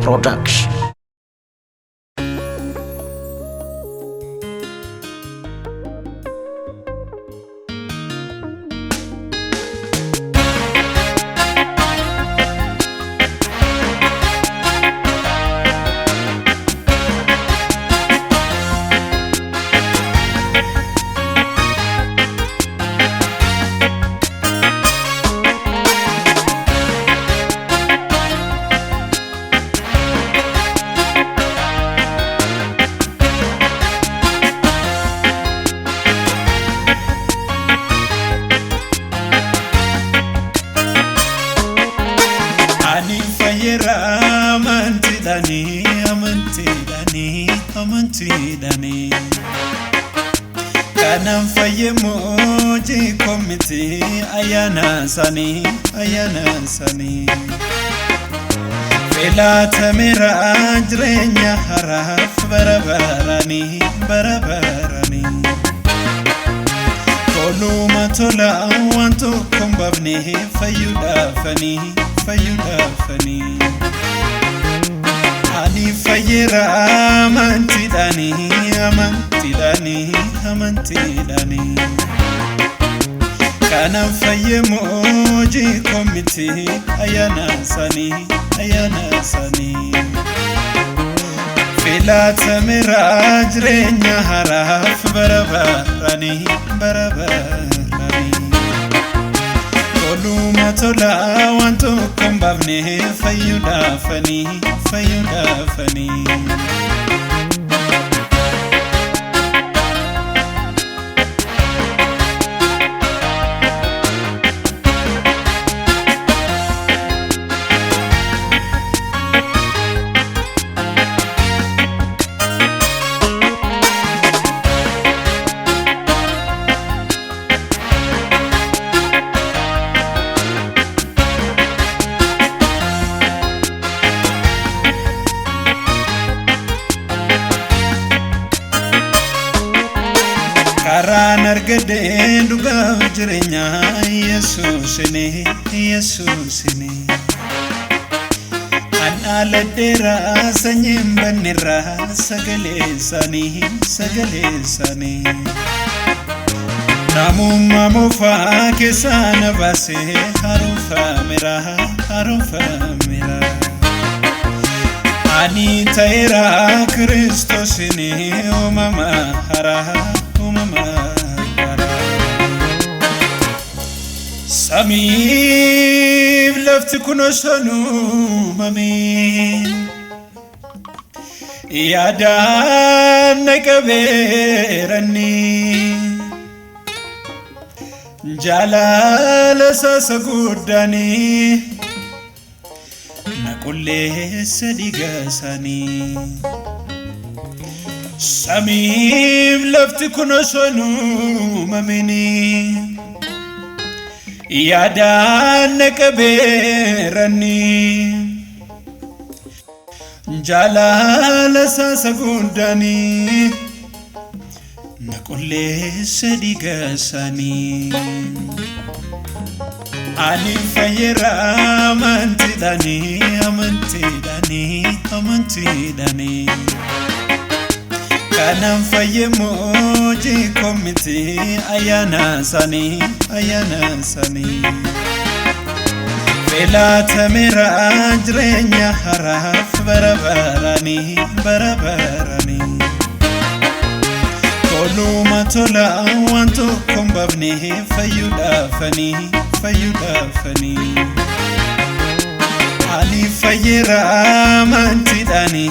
Production. Amanti dani kanam fayemoji komiti ayana sani fela tamira ajrenya haraf barabarani koluma tola wanto kombabni fayudafani Ani fayera amanti dani kana fayemoji komiti ayana sani fela tamira ajrenya haraf barabarani koluma tola wanto kombabni fayudafani Karan argade duga jirenya Yesusini An aladera sanyim banira sagale sani Namumma mufa kesana base harufa mira Ani taira Kristosini umama hara Samib left kunosanu mami Yada nakaberani Jalal sasagudani Nakulle sadigasani Samib left kunosanu mamini Yada nakaberani Jalal sasagundani Nakulle sadigasani Ani fayera amanti dani Kanam fayemoji komiti ayana sani fela tamira ajrenya haraf barabarani koluma tola wanto kombabni fayudafani Ali fayera amanti dani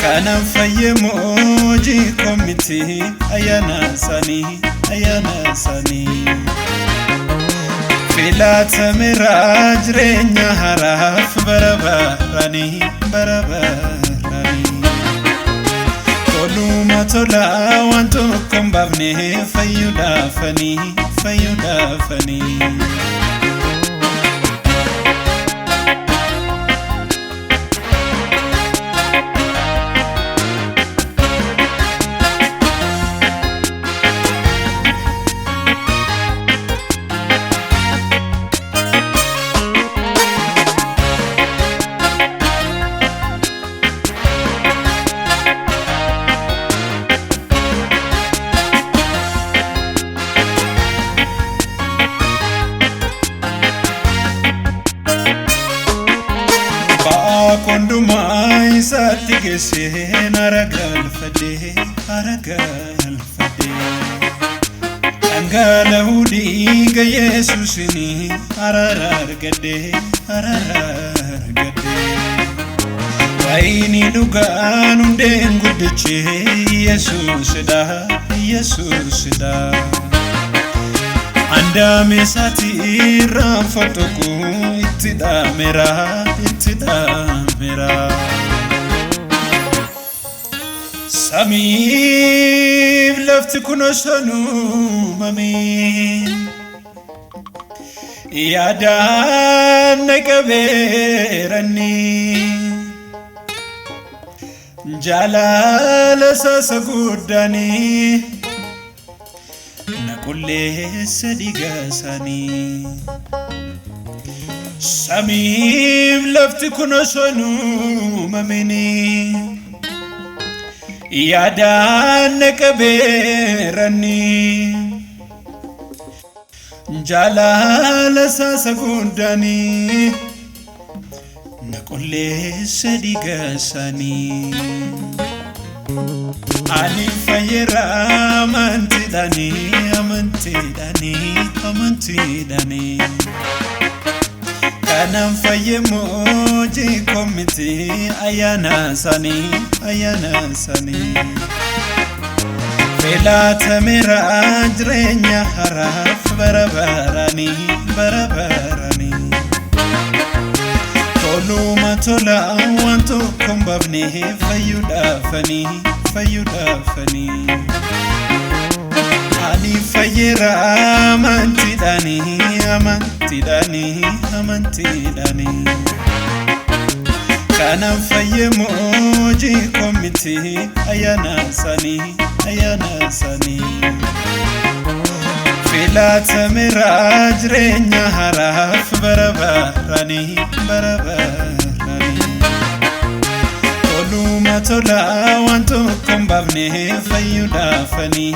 kana fayemoji komiti ayana sani fela tamira ajrenya haraf barabarani koluma tola wanto kombabni fayudafani Onduma isatti geesseen aragalfadhe Dhangala'uu dhiiga Yesuusini ararargadhe Wayini dhugaan hundeen guddichi Yesuusidha Andame sati ranfatoku ittidamera Samif lafti kunosonu mami Yadan naqaberani Jalala sasagudani Naqulle sadigasani Samif lafti kunosonu mamini Yadan naqaberani Jalala sasagudani Naqulle sadigasani Ani fayyera amantidani Kanam fayyemo jikomiti ayana sani Felata mera jirenya haraf barabarani Toluma tola wanto kombabne fayyudafani Ani fayyera amantidani Kanam fayyemo jikomiti ayana sani Felata mera jirenya haraf barabarani Toluma tola wanto kombabne fayyudafani